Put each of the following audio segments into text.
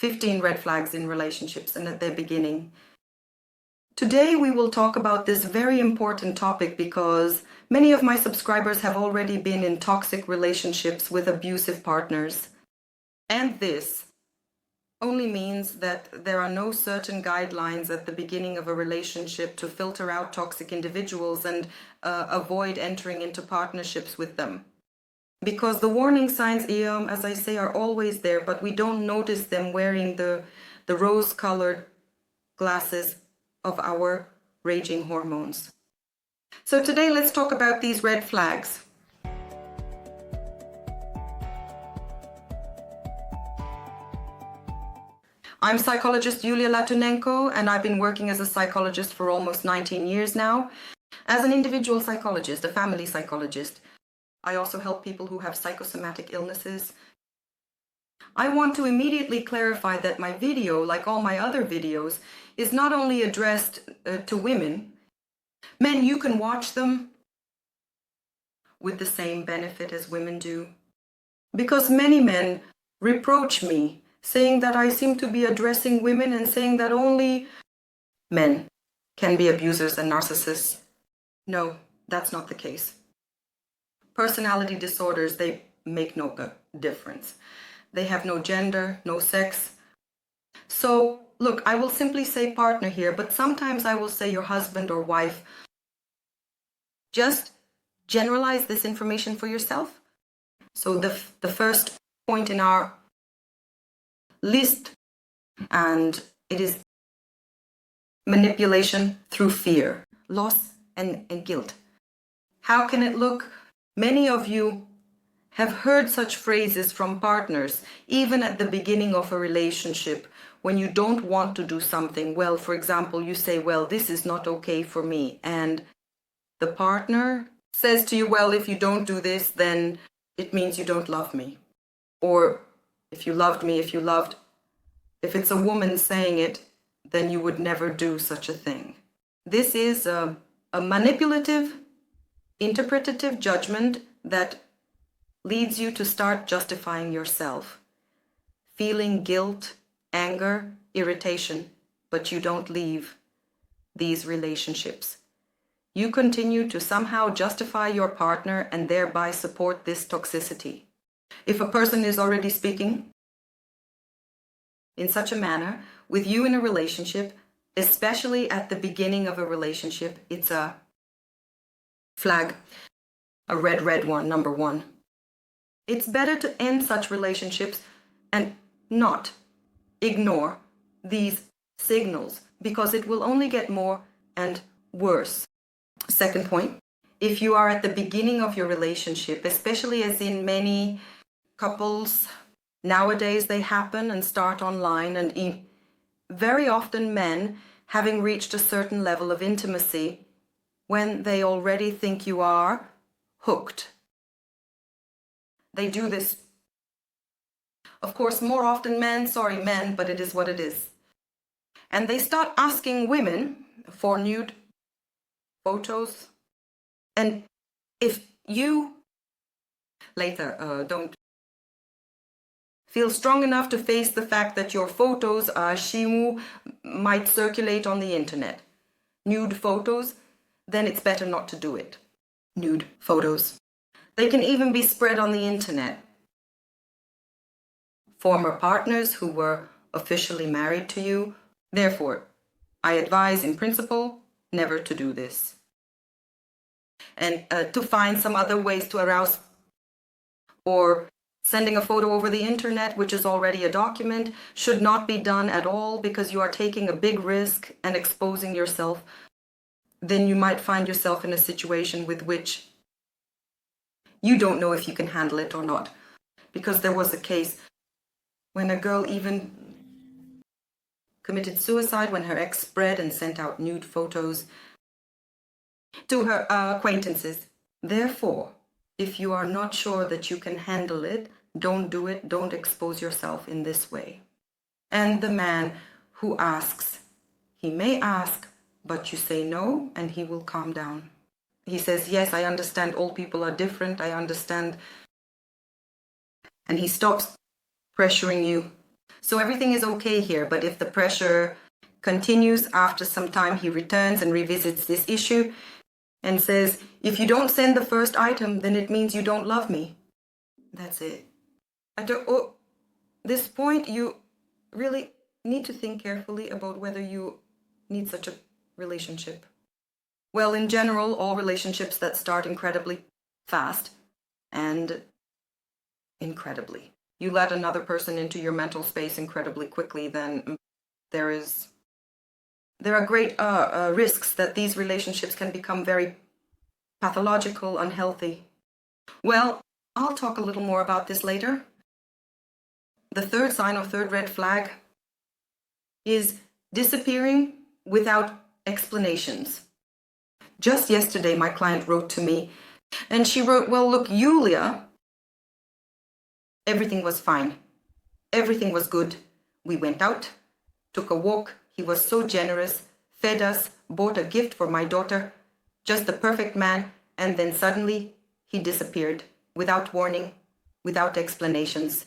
15 red flags in relationships and at their beginning. Today we will talk about this very important topic because many of my subscribers have already been in toxic relationships with abusive partners. And this only means that there are no certain guidelines at the beginning of a relationship to filter out toxic individuals and avoid entering into partnerships with them. Because the warning signs, as I say, are always there, but we don't notice them wearing the rose-colored glasses of our raging hormones. So today let's talk about these red flags. I'm psychologist Yulia Latunenko, and I've been working as a psychologist for almost 19 years now. As an individual psychologist, a family psychologist, I also help people who have psychosomatic illnesses. I want to immediately clarify that my video, like all my other videos, is not only addressed to women. Men, you can watch them with the same benefit as women do. Because many men reproach me, saying that I seem to be addressing women and saying that only men can be abusers and narcissists. No, that's not the case. Personality disorders, they make no difference. They have no gender, no sex. So, look, I will simply say partner here, but sometimes I will say your husband or wife. Just generalize this information for yourself. So the first point in our list, and it is manipulation through fear, loss and guilt. How can it look? Many of you have heard such phrases from partners, even at the beginning of a relationship, when you don't want to do something. Well, for example, you say, well, this is not okay for me. And the partner says to you, well, if you don't do this, then it means you don't love me. Or if you loved me, if it's a woman saying it, then you would never do such a thing. This is a manipulative, interpretative judgment that leads you to start justifying yourself, feeling guilt, anger, irritation, but you don't leave these relationships. You continue to somehow justify your partner and thereby support this toxicity. If a person is already speaking in such a manner with you in a relationship, especially at the beginning of a relationship, it's a flag, a red one, number one. It's better to end such relationships and not ignore these signals, because it will only get more and worse. Second point, if you are at the beginning of your relationship, especially as in many couples, nowadays they happen and start online, and very often men, having reached a certain level of intimacy, when they already think you are hooked. They do this, of course, more often men, but it is what it is. And they start asking women for nude photos. And if you later don't feel strong enough to face the fact that your photos might circulate on the internet, nude photos, then it's better not to do it. Nude photos. They can even be spread on the internet. Former partners who were officially married to you. Therefore, I advise in principle never to do this. And to find some other ways to arouse, or sending a photo over the internet, which is already a document, should not be done at all, because you are taking a big risk and exposing yourself. Then you might find yourself in a situation with which you don't know if you can handle it or not. Because there was a case when a girl even committed suicide when her ex spread and sent out nude photos to her acquaintances. Therefore, if you are not sure that you can handle it, don't do it. Don't expose yourself in this way. And the man who asks, he may ask, but you say no, and he will calm down. He says, yes, I understand all people are different, I understand. And he stops pressuring you. So everything is okay here, but if the pressure continues after some time, he returns and revisits this issue and says, if you don't send the first item, then it means you don't love me. That's it. At this point, you really need to think carefully about whether you need such a relationship. Well, in general, all relationships that start incredibly fast and incredibly. You let another person into your mental space incredibly quickly, then there are great risks that these relationships can become very pathological, unhealthy. Well, I'll talk a little more about this later. The third sign or third red flag is disappearing without explanations. Just yesterday, my client wrote to me and she wrote, well, look, Yulia, everything was fine. Everything was good. We went out, took a walk. He was so generous, fed us, bought a gift for my daughter, just the perfect man. And then suddenly he disappeared without warning, without explanations.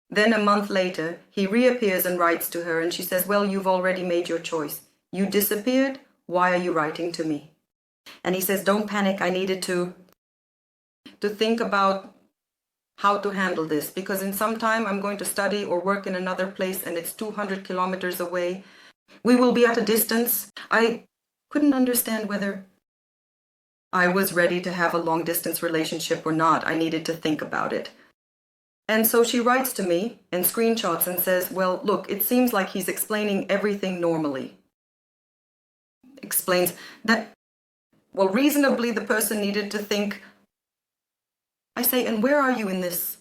Then a month later, he reappears and writes to her and she says, well, you've already made your choice. You disappeared. Why are you writing to me? And he says, don't panic. I needed to think about how to handle this, because in some time I'm going to study or work in another place and it's 200 kilometers away. We will be at a distance. I couldn't understand whether I was ready to have a long distance relationship or not. I needed to think about it. And so she writes to me and screenshots and says, well, look, it seems like he's explaining everything normally. Explains that, well, reasonably the person needed to think. I say, and where are you in this?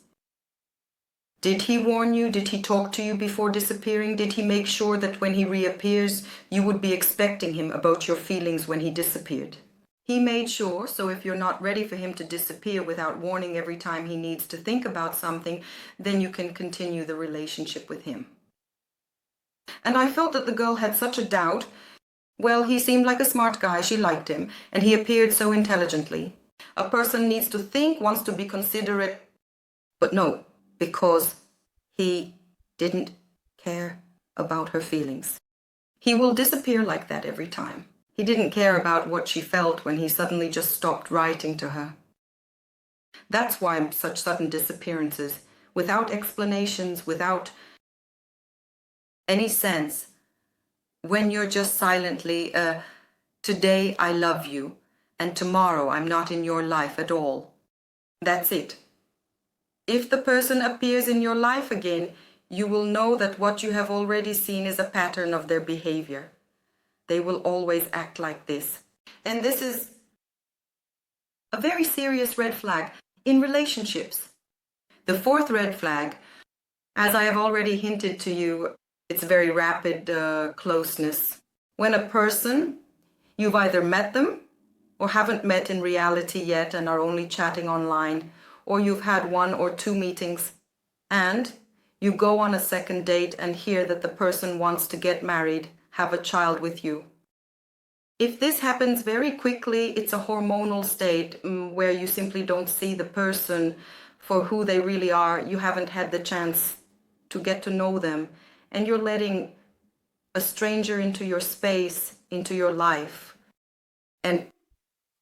Did he warn you? Did he talk to you before disappearing? Did he make sure that when he reappears, you would be expecting him about your feelings when he disappeared? He made sure, so if you're not ready for him to disappear without warning every time he needs to think about something, then you can continue the relationship with him. And I felt that the girl had such a doubt. Well, he seemed like a smart guy. She liked him, and he appeared so intelligently. A person needs to think, wants to be considerate, but no, because he didn't care about her feelings. He will disappear like that every time. He didn't care about what she felt when he suddenly just stopped writing to her. That's why such sudden disappearances, without explanations, without any sense, when you're just silently, today I love you, and tomorrow I'm not in your life at all. That's it. If the person appears in your life again, you will know that what you have already seen is a pattern of their behavior. They will always act like this. And this is a very serious red flag in relationships. The fourth red flag, as I have already hinted to you, it's very rapid closeness. When a person, you've either met them or haven't met in reality yet and are only chatting online, or you've had 1 or 2 meetings and you go on a second date and hear that the person wants to get married, have a child with you. If this happens very quickly, it's a hormonal state where you simply don't see the person for who they really are. You haven't had the chance to get to know them, and you're letting a stranger into your space, into your life. And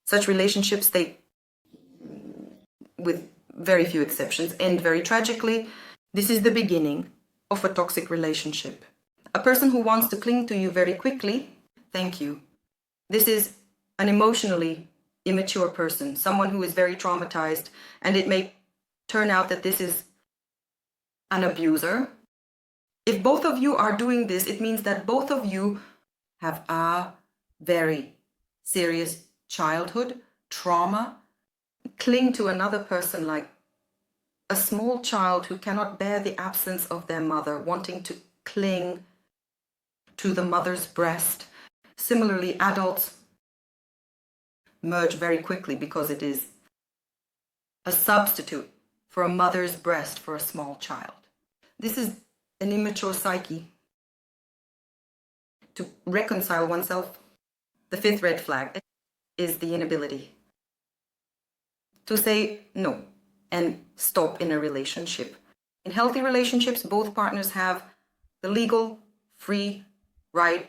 such relationships, they, with very few exceptions, end very tragically. This is the beginning of a toxic relationship. A person who wants to cling to you very quickly, thank you. This is an emotionally immature person, someone who is very traumatized, and it may turn out that this is an abuser. If both of you are doing this, it means that both of you have a very serious childhood trauma. Cling to another person like a small child who cannot bear the absence of their mother, wanting to cling to the mother's breast. Similarly, adults merge very quickly because it is a substitute for a mother's breast for a small child. This is an immature psyche. To reconcile oneself, the fifth red flag is the inability to say no and stop in a relationship. In healthy relationships, both partners have the legal, free right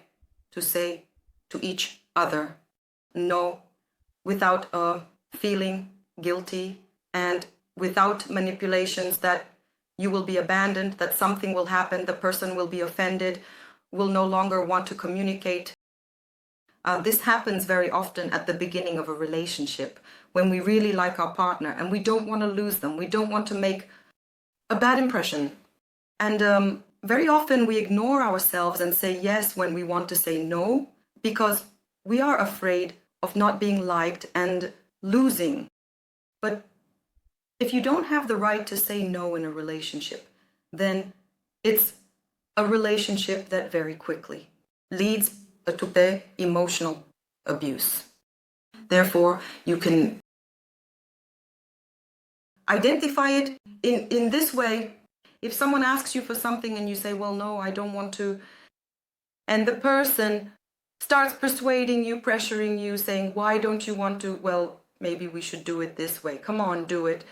to say to each other no, without feeling guilty and without manipulations that you will be abandoned, that something will happen, the person will be offended, will no longer want to communicate. This happens very often at the beginning of a relationship when we really like our partner and we don't want to lose them. We don't want to make a bad impression. And very often we ignore ourselves and say yes when we want to say no because we are afraid of not being liked and losing. But if you don't have the right to say no in a relationship, then it's a relationship that very quickly leads to emotional abuse. Therefore, you can identify it in this way. If someone asks you for something and you say, well, no, I don't want to, and the person starts persuading you, pressuring you, saying, why don't you want to? Well, maybe we should do it this way. Come on, do it.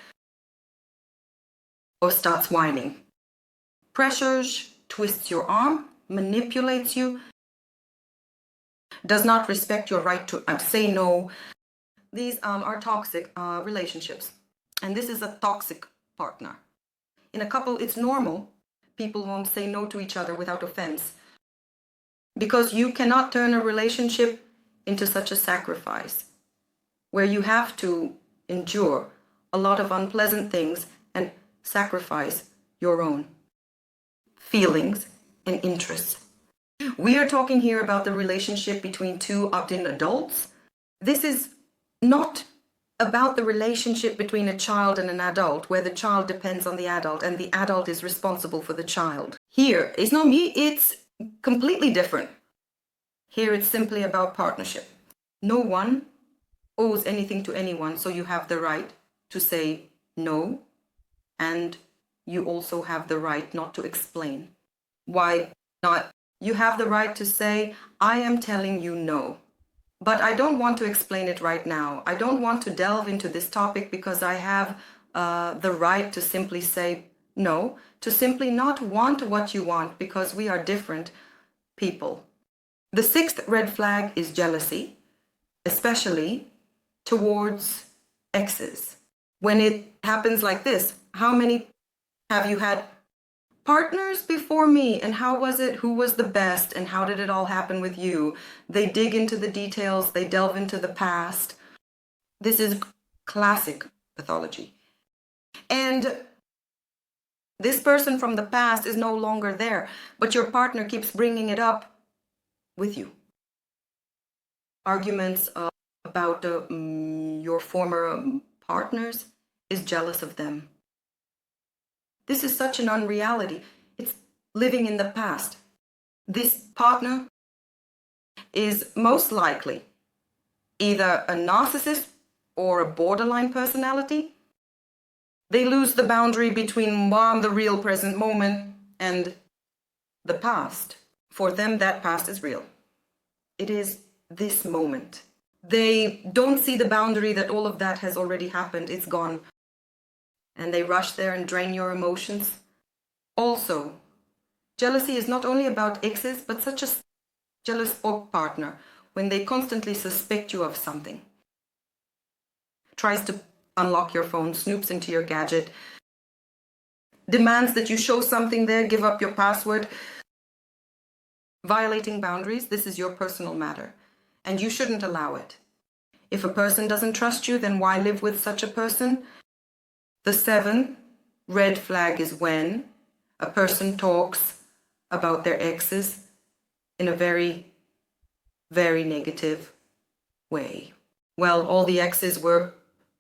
Or starts whining. Pressures, twists your arm, manipulates you, does not respect your right to say no. These are toxic relationships. And this is a toxic partner. In a couple, it's normal. People won't say no to each other without offense. Because you cannot turn a relationship into such a sacrifice where you have to endure a lot of unpleasant things and sacrifice your own feelings and interests. We are talking here about the relationship between two opt-in adults. This is not about the relationship between a child and an adult, where the child depends on the adult and the adult is responsible for the child. Here, it's completely different. Here it's simply about partnership. No one owes anything to anyone, so you have the right to say no, and you also have the right not to explain. Why not? You have the right to say, I am telling you no, but I don't want to explain it right now. I don't want to delve into this topic because I have the right to simply say no, to simply not want what you want because we are different people. The sixth red flag is jealousy, especially towards exes. When it happens like this, how many have you had partners before me, and how was it? Who was the best, and how did it all happen with you? They dig into the details, they delve into the past. This is classic pathology. And this person from the past is no longer there, but your partner keeps bringing it up with you. Arguments about your former partners is jealous of them. This is such an unreality. It's living in the past. This partner is most likely either a narcissist or a borderline personality. They lose the boundary between the real present moment and the past. For them, that past is real. It is this moment. They don't see the boundary that all of that has already happened. It's gone. And they rush there and drain your emotions. Also, jealousy is not only about exes, but such a jealous partner when they constantly suspect you of something. Tries to unlock your phone, snoops into your gadget, demands that you show something there, give up your password. Violating boundaries, this is your personal matter, and you shouldn't allow it. If a person doesn't trust you, then why live with such a person? The seventh red flag is when a person talks about their exes in a very, very negative way. Well, all the exes were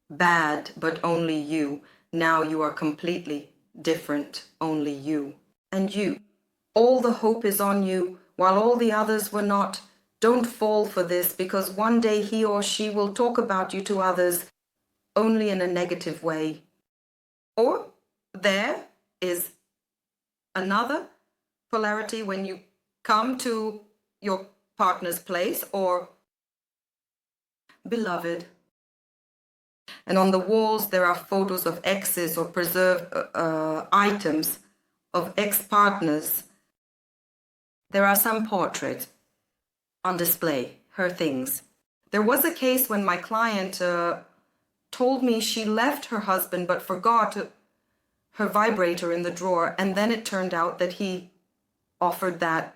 bad, but only you. Now you are completely different, only you. And you. All the hope is on you, while all the others were not. Don't fall for this, because one day he or she will talk about you to others only in a negative way. Or there is another polarity when you come to your partner's place, or beloved, And on the walls, there are photos of exes or preserved items of ex-partners. There are some portraits on display, her things. There was a case when my client told me she left her husband but forgot her vibrator in the drawer, and then it turned out that he offered that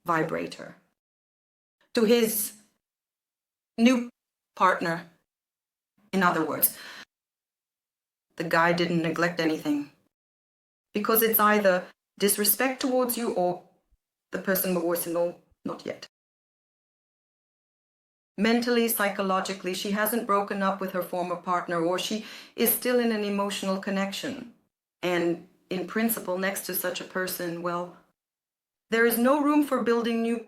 vibrator to his new partner. In other words, the guy didn't neglect anything, because it's either disrespect towards you or the person was no, not yet. Mentally, psychologically, she hasn't broken up with her former partner, or she is still in an emotional connection. And in principle, next to such a person, well, there is no room for building new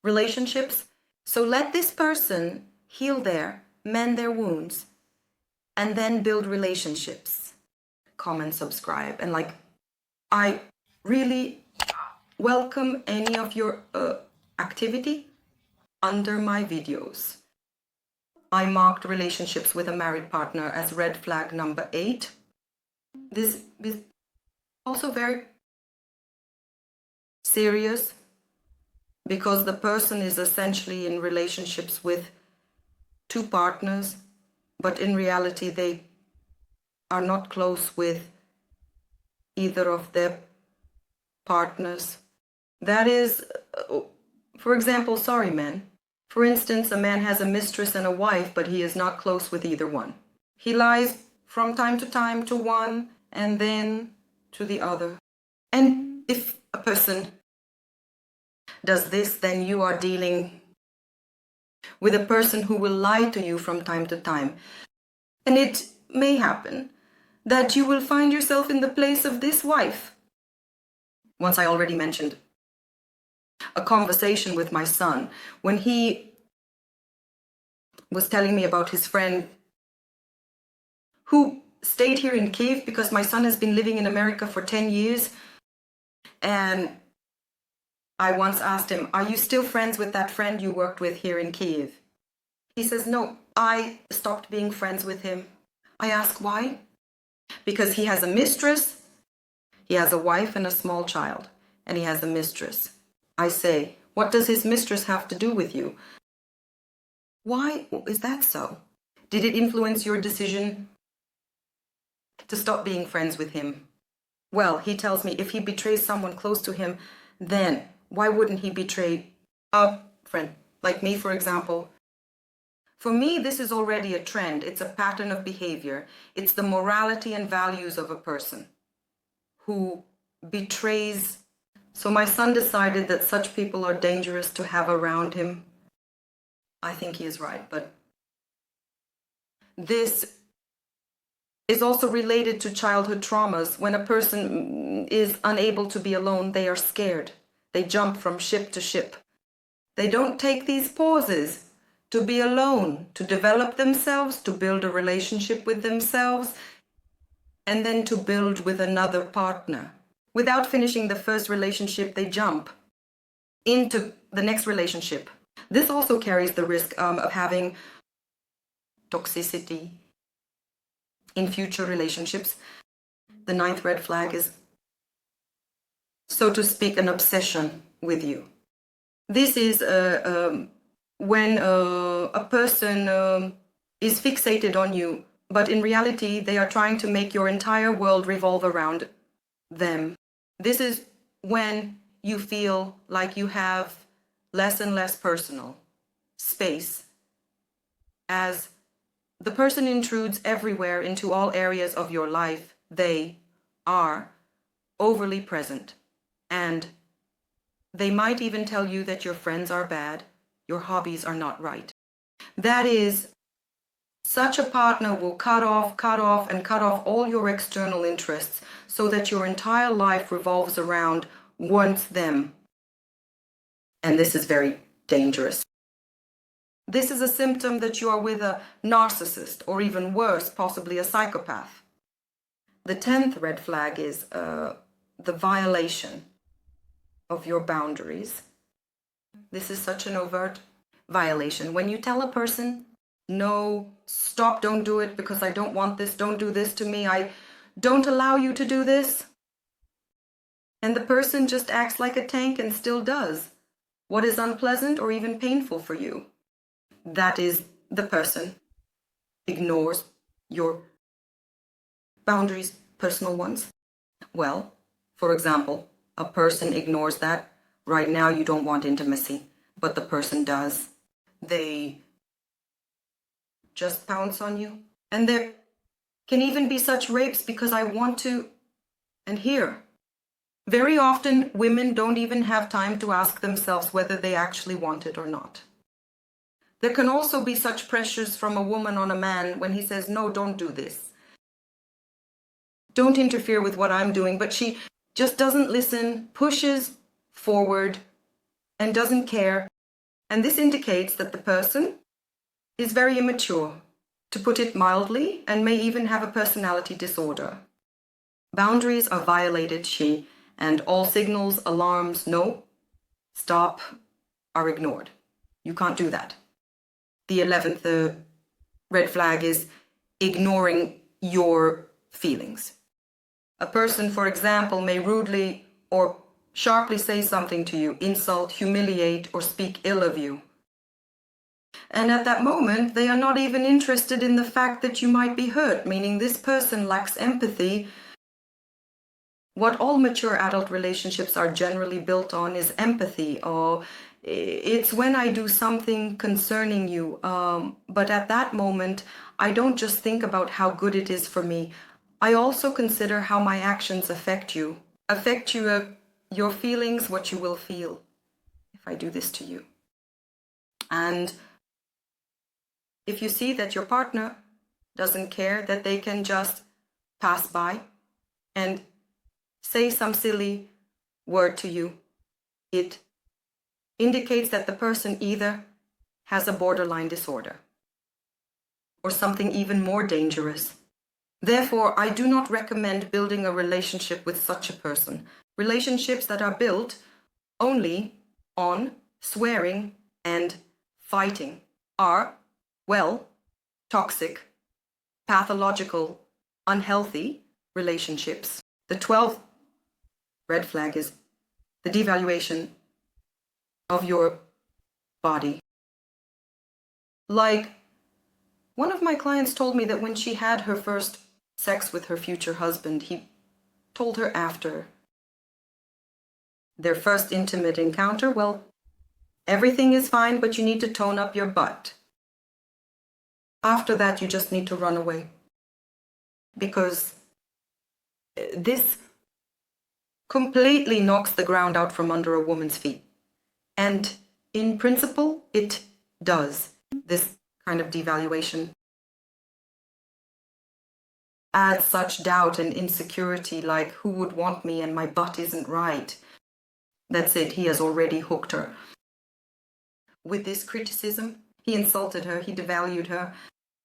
relationships. So let this person heal mend their wounds, and then build relationships. Comment, subscribe, and I really welcome any of your activity under my videos. I marked relationships with a married partner as red flag number 8. This is also very serious, because the person is essentially in relationships with 2 partners, but in reality they are not close with either of their partners. That is, for example, sorry men. For instance, a man has a mistress and a wife, but he is not close with either one. He lies from time to time to one and then to the other. And if a person does this, then you are dealing with a person who will lie to you from time to time. And it may happen that you will find yourself in the place of this wife. Once I already mentioned a conversation with my son when he was telling me about his friend who stayed here in Kyiv, because my son has been living in America for 10 years. And I once asked him, are you still friends with that friend you worked with here in Kyiv? He says, no, I stopped being friends with him. I ask why? Because he has a mistress, he has a wife and a small child, and he has a mistress. I say, what does his mistress have to do with you? Why is that so? Did it influence your decision to stop being friends with him? Well, he tells me if he betrays someone close to him, then why wouldn't he betray a friend like me, for example? For me, this is already a trend. It's a pattern of behavior. It's the morality and values of a person who betrays. So my son decided that such people are dangerous to have around him. I think he is right, but this is also related to childhood traumas. When a person is unable to be alone, they are scared. They jump from ship to ship. They don't take these pauses to be alone, to develop themselves, to build a relationship with themselves, and then to build with another partner. Without finishing the first relationship, they jump into the next relationship. This also carries the risk of having toxicity in future relationships. The 9th red flag is, so to speak, an obsession with you. This is when a person is fixated on you, but in reality they are trying to make your entire world revolve around them. This is when you feel like you have less and less personal space, as the person intrudes everywhere into all areas of your life. They are overly present, and they might even tell you that your friends are bad, your hobbies are not right. That is, such a partner will cut off all your external interests, so that your entire life revolves around once them. And this is very dangerous. This is a symptom that you are with a narcissist, or even worse, possibly a psychopath. The 10th red flag is the violation of your boundaries. This is such an overt violation. When you tell a person no, stop, don't do it because I don't want this, don't do this to me, I don't allow you to do this. And the person just acts like a tank and still does what is unpleasant or even painful for you. That is, the person ignores your boundaries, personal ones. Well, for example, a person ignores that. Right now you don't want intimacy, but the person does. They just pounce on you. And there can even be such rapes because I want to, and here. Very often, women don't even have time to ask themselves whether they actually want it or not. There can also be such pressures from a woman on a man when he says, no, don't do this. Don't interfere with what I'm doing, but she just doesn't listen, pushes forward, and doesn't care. And this indicates that the person is very immature, to put it mildly, and may even have a personality disorder. Boundaries are violated, and all signals, alarms, no, stop, are ignored. You can't do that. The 11th red flag is ignoring your feelings. A person, for example, may rudely or sharply say something to you, insult, humiliate, or speak ill of you. And at that moment, they are not even interested in the fact that you might be hurt, meaning this person lacks empathy. What all mature adult relationships are generally built on is empathy, or it's when I do something concerning you, but at that moment, I don't just think about how good it is for me. I also consider how my actions affect you, your feelings, what you will feel if I do this to you. And if you see that your partner doesn't care, that they can just pass by and say some silly word to you, it indicates that the person either has a borderline disorder or something even more dangerous. Therefore, I do not recommend building a relationship with such a person. Relationships that are built only on swearing and fighting are, well, toxic, pathological, unhealthy relationships. The 12th red flag is the devaluation of your body. Like, one of my clients told me that when she had her first sex with her future husband, he told her after their first intimate encounter, well, everything is fine, but you need to tone up your butt. After that, you just need to run away. Because this completely knocks the ground out from under a woman's feet. And in principle, it does. This kind of devaluation adds such doubt and insecurity, like, who would want me and my butt isn't right? That's it, he has already hooked her. With this criticism, he insulted her, he devalued her.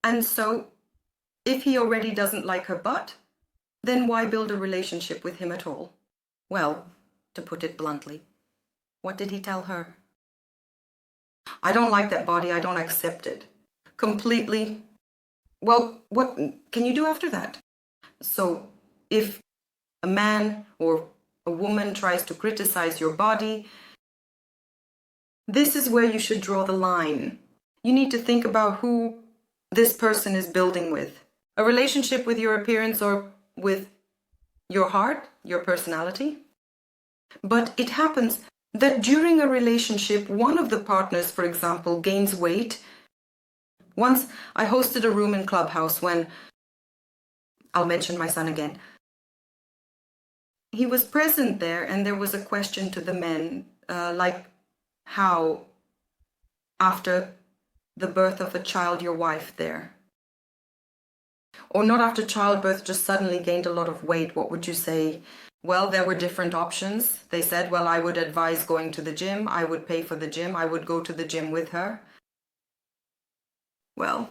And so, if he already doesn't like her butt, then why build a relationship with him at all? Well, to put it bluntly, what did he tell her? I don't like that body, I don't accept it. Completely. Well, what can you do after that? So, if a man or a woman tries to criticize your body, this is where you should draw the line. You need to think about who this person is building with. A relationship with your appearance or with your heart, your personality. But it happens that during a relationship, one of the partners, for example, gains weight. Once I hosted a room in Clubhouse when, I'll mention my son again, he was present there, and there was a question to the men, like how after the birth of a child, your wife there, or not after childbirth, just suddenly gained a lot of weight, what would you say? Well, there were different options. They said, well, I would advise going to the gym. I would pay for the gym. I would go to the gym with her. Well,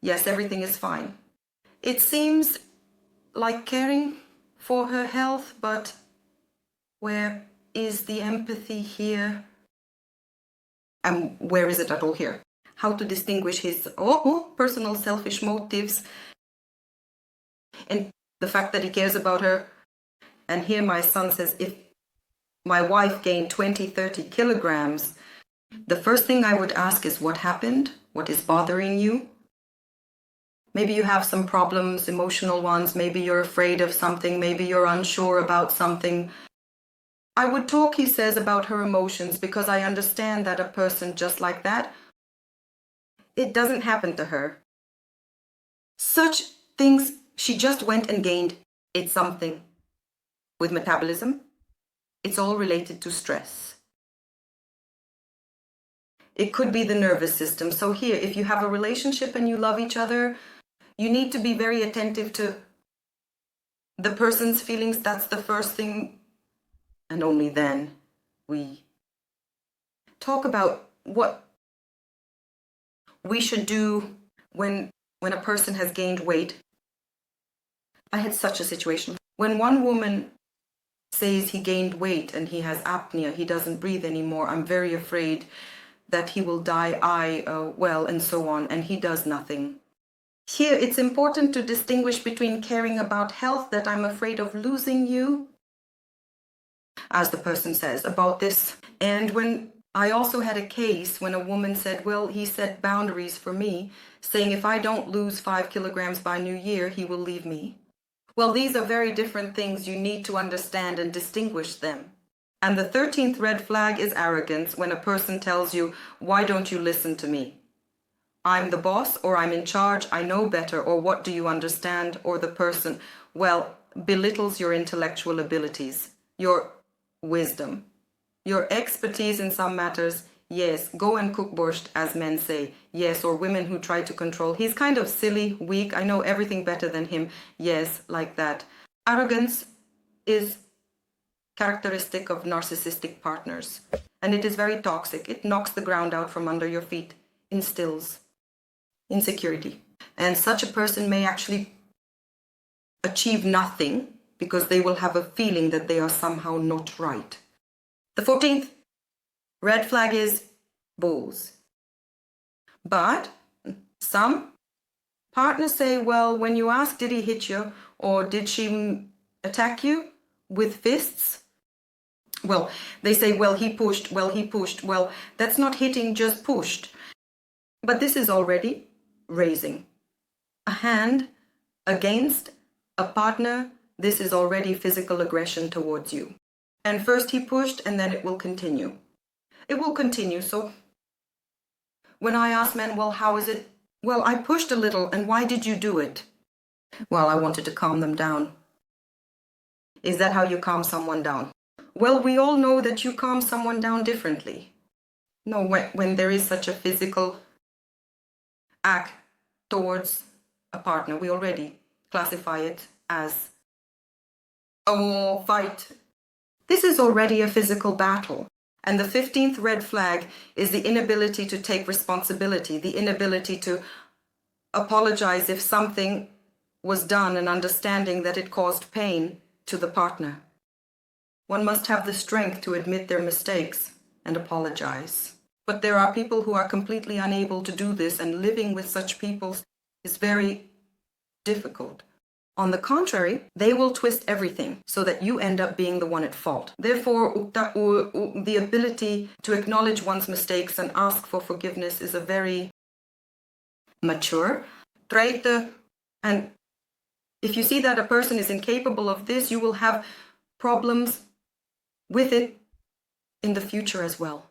yes, everything is fine. It seems like caring for her health, but where is the empathy here? And where is it at all here? how to distinguish his personal selfish motives and the fact that he cares about her. And here my son says, if my wife gained 20-30 kilograms, the first thing I would ask is, what happened? What is bothering you? Maybe you have some problems, emotional ones. Maybe you're afraid of something. Maybe you're unsure about something. I would talk, he says, about her emotions, because I understand that a person just like that, it doesn't happen to her. Such things, she just went and gained. It's something with metabolism. It's all related to stress. It could be the nervous system. So here, if you have a relationship and you love each other, you need to be very attentive to the person's feelings. That's the first thing. And only then we talk about what we should do when a person has gained weight. I had such a situation. When one woman says he gained weight and he has apnea, he doesn't breathe anymore, I'm very afraid that he will die, and so on, and he does nothing. Here, it's important to distinguish between caring about health, that I'm afraid of losing you, as the person says about this. And when I also had a case when a woman said, well, he set boundaries for me, saying if I don't lose 5 kilograms by New Year, he will leave me. Well, these are very different things. You need to understand and distinguish them. And the 13th red flag is arrogance, when a person tells you, why don't you listen to me? I'm the boss, or I'm in charge, I know better, or what do you understand? Or the person, well, belittles your intellectual abilities, your wisdom, your expertise in some matters. Yes, go and cook borscht, as men say. Yes, or women who try to control. He's kind of silly, weak, I know everything better than him. Yes, like that. Arrogance is characteristic of narcissistic partners, and it is very toxic. It knocks the ground out from under your feet, instills insecurity, and such a person may actually achieve nothing because they will have a feeling that they are somehow not right. The 14th red flag is bulls. But some partners say, well, when you ask, did he hit you, or did she attack you with fists? Well, they say, well, he pushed. Well, that's not hitting, just pushed. But this is already raising a hand against a partner. This is already physical aggression towards you. And first he pushed, and then it will continue. It will continue. So when I ask men, well, how is it? Well, I pushed a little, and why did you do it? Well, I wanted to calm them down. Is that how you calm someone down? Well, we all know that you calm someone down differently. No, when there is such a physical act towards a partner, we already classify it as a fight. This is already a physical battle. And the 15th red flag is the inability to take responsibility, the inability to apologize if something was done, and understanding that it caused pain to the partner. One must have the strength to admit their mistakes and apologize. But there are people who are completely unable to do this, and living with such people is very difficult. On the contrary, they will twist everything so that you end up being the one at fault. Therefore, the ability to acknowledge one's mistakes and ask for forgiveness is a very mature trait. And if you see that a person is incapable of this, you will have problems with it in the future as well.